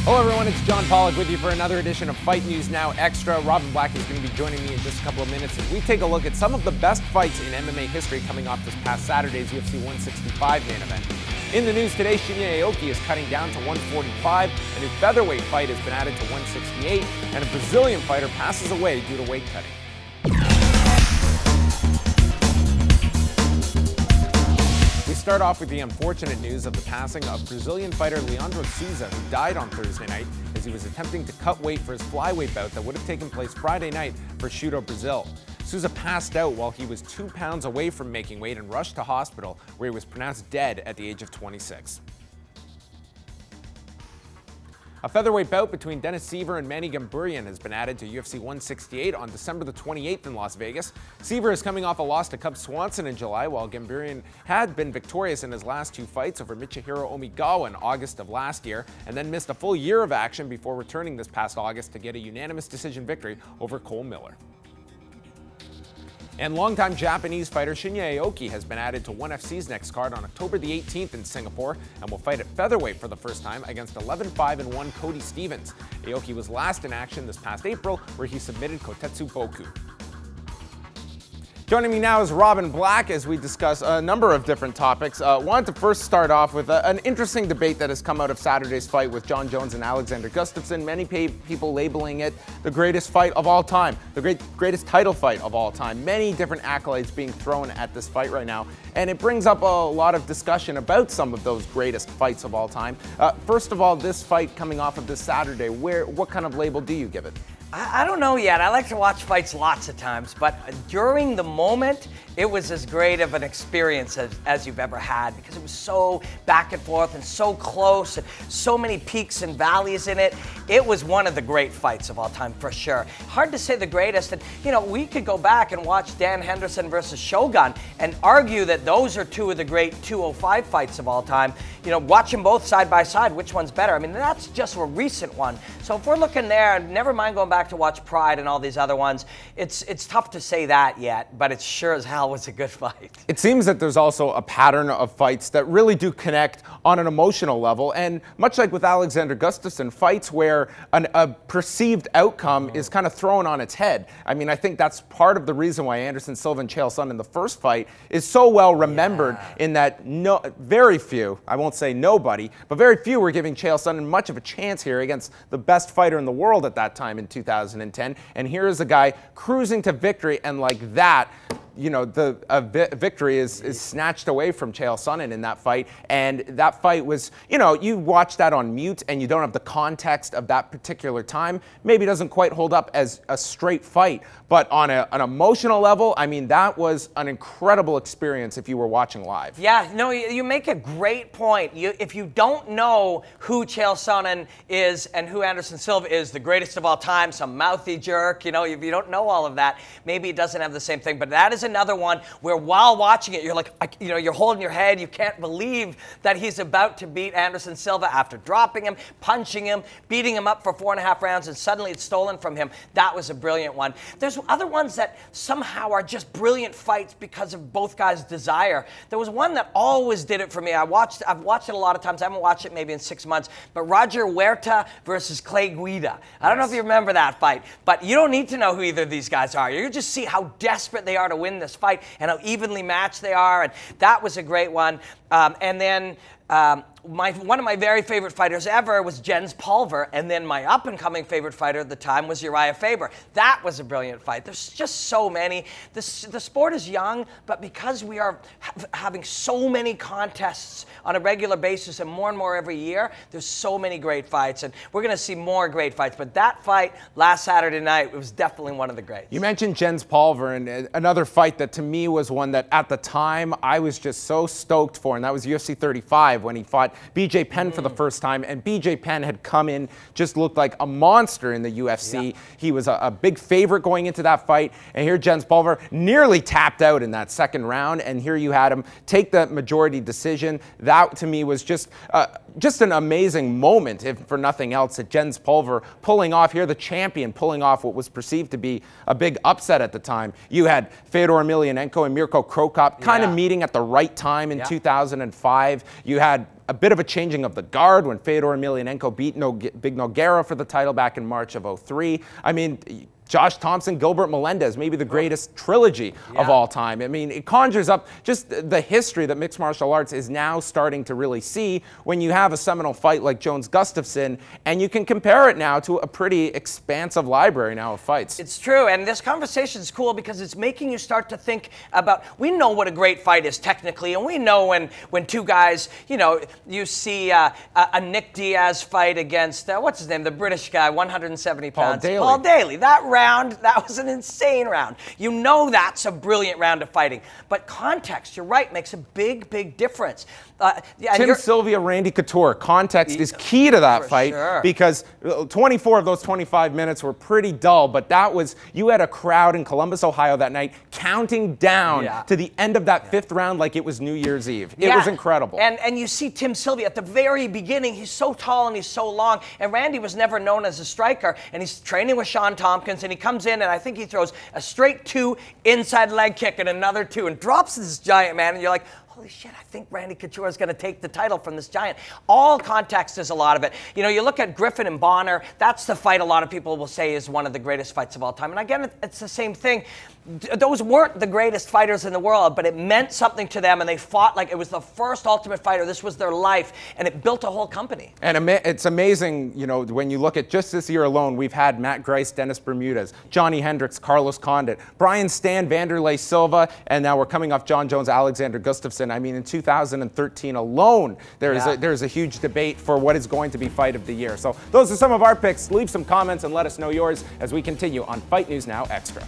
Hello everyone, it's John Pollock with you for another edition of Fight News Now Extra. Robin Black is going to be joining me in just a couple of minutes as we take a look at some of the best fights in MMA history coming off this past Saturday's UFC 165 main event. In the news today, Shinya Aoki is cutting down to 145, a new featherweight fight has been added to 168, and a Brazilian fighter passes away due to weight cutting. We start off with the unfortunate news of the passing of Brazilian fighter Leandro Souza, who died on Thursday night as he was attempting to cut weight for his flyweight bout that would have taken place Friday night for Shooto, Brazil. Souza passed out while he was 2 pounds away from making weight and rushed to hospital, where he was pronounced dead at the age of 26. A featherweight bout between Dennis Seaver and Manny Gamburian has been added to UFC 168 on December the 28th in Las Vegas. Seaver is coming off a loss to Cub Swanson in July, while Gamburian had been victorious in his last 2 fights over Michihiro Omigawa in August of last year, and then missed a full year of action before returning this past August to get a unanimous decision victory over Cole Miller. And longtime Japanese fighter Shinya Aoki has been added to ONE FC's next card on October the 18th in Singapore and will fight at featherweight for the first time against 11-5-1 Cody Stevens. Aoki was last in action this past April, where he submitted Kotetsu Boku. Joining me now is Robin Black as we discuss a number of different topics. Wanted to first start off with an interesting debate that has come out of Saturday's fight with Jon Jones and Alexander Gustafsson. Many people labeling it the greatest fight of all time, the greatest title fight of all time. Many different accolades being thrown at this fight right now, and it brings up a lot of discussion about some of those greatest fights of all time. First of all, this fight coming off of this Saturday, what kind of label do you give it? I don't know yet. I like to watch fights lots of times, but during the moment, it was as great of an experience as you've ever had, because it was so back and forth and so close and so many peaks and valleys in it. It was one of the great fights of all time, for sure. Hard to say the greatest. And, you know, we could go back and watch Dan Henderson versus Shogun and argue that those are 2 of the great 205 fights of all time. You know, watch them both side by side, which one's better? I mean, that's just a recent one. So if we're looking there, never mind going back to watch Pride and all these other ones, it's tough to say that yet, but it sure as hell was a good fight. It seems that there's also a pattern of fights that really do connect on an emotional level, and much like with Alexander Gustafsson, fights where a perceived outcome is kind of thrown on its head. I mean, I think that's part of the reason why Anderson Silva and Chael Sonnen in the first fight is so well remembered, in that very few, I won't say nobody, but very few were giving Chael Sonnen much of a chance here against the best fighter in the world at that time in 2010. And here is a guy cruising to victory, and like that, you know, the victory is snatched away from Chael Sonnen in that fight. And that fight was, you know, you watch that on mute and you don't have the context of that particular time. Maybe doesn't quite hold up as a straight fight, but on an emotional level, I mean, that was an incredible experience if you were watching live. Yeah, no, you make a great point. If you don't know who Chael Sonnen is and who Anderson Silva is, the greatest of all time, some mouthy jerk, you know, if you don't know all of that, maybe it doesn't have the same thing. But that is another one where while watching it, you're like, you know, you're holding your head. You can't believe that he's about to beat Anderson Silva after dropping him, punching him, beating him up for 4.5 rounds, and suddenly it's stolen from him. That was a brilliant one. There's other ones that somehow are just brilliant fights because of both guys' desire. There was one that always did it for me. I've watched it a lot of times. I haven't watched it maybe in 6 months, but Roger Huerta versus Clay Guida. I don't know if you remember that fight, but you don't need to know who either of these guys are. You just see how desperate they are to win this fight and how evenly matched they are, and that was a great one. And then one of my very favorite fighters ever was Jens Pulver, and then my up-and-coming favorite fighter at the time was Uriah Faber. That was a brilliant fight. There's just so many. The sport is young, but because we are having so many contests on a regular basis and more every year, there's so many great fights, and we're going to see more great fights. But that fight last Saturday night, it was definitely one of the greats. You mentioned Jens Pulver, and another fight that to me was one that at the time I was just so stoked for, and that was UFC 35 when he fought BJ Penn for the first time, and BJ Penn had come in, just looked like a monster in the UFC. Yeah. He was a big favorite going into that fight, and here Jens Pulver nearly tapped out in that second round, and here you had him take the majority decision. That to me was just an amazing moment, if for nothing else, that Jens Pulver pulling off here, the champion, pulling off what was perceived to be a big upset at the time. You had Fedor Emelianenko and Mirko Cro Cop kind of meeting at the right time in 2005. You had a bit of a changing of the guard when Fedor Emelianenko beat Big Nogueira for the title back in March of '03. I mean, Josh Thompson, Gilbert Melendez, maybe the greatest trilogy of all time. I mean, it conjures up just the history that mixed martial arts is now starting to really see when you have a seminal fight like Jones-Gustafsson, and you can compare it now to a pretty expansive library now of fights. It's true, and this conversation is cool because it's making you start to think about, we know what a great fight is technically, and we know when two guys, you know, you see a Nick Diaz fight against, what's his name, the British guy, 170 pounds. Paul Daly. That round, that was an insane round. You know that's a brilliant round of fighting. But context, you're right, makes a big, big difference. Tim Sylvia, Randy Couture, context is key to that fight because 24 of those 25 minutes were pretty dull, but that was, you had a crowd in Columbus, Ohio that night counting down to the end of that fifth round like it was New Year's Eve. It was incredible. And you see Tim Sylvia at the very beginning, he's so tall and he's so long, and Randy was never known as a striker, and he's training with Sean Tompkins, and he comes in and I think he throws a straight 2 inside leg kick and another 2 and drops this giant man, and you're like, holy shit, I think Randy Couture is going to take the title from this giant. All context is a lot of it. You know, you look at Griffin and Bonner, that's the fight a lot of people will say is one of the greatest fights of all time. And again, it's the same thing. Those weren't the greatest fighters in the world, but it meant something to them, and they fought like it was the first Ultimate Fighter. This was their life, and it built a whole company. And it's amazing, you know, when you look at just this year alone, we've had Matt Grice, Dennis Bermudez, Johnny Hendricks, Carlos Condit, Brian Stan, Vanderlei Silva, and now we're coming off John Jones, Alexander Gustafsson. I mean, in 2013 alone, there's a huge debate for what is going to be Fight of the Year. So those are some of our picks. Leave some comments and let us know yours as we continue on Fight News Now Extra.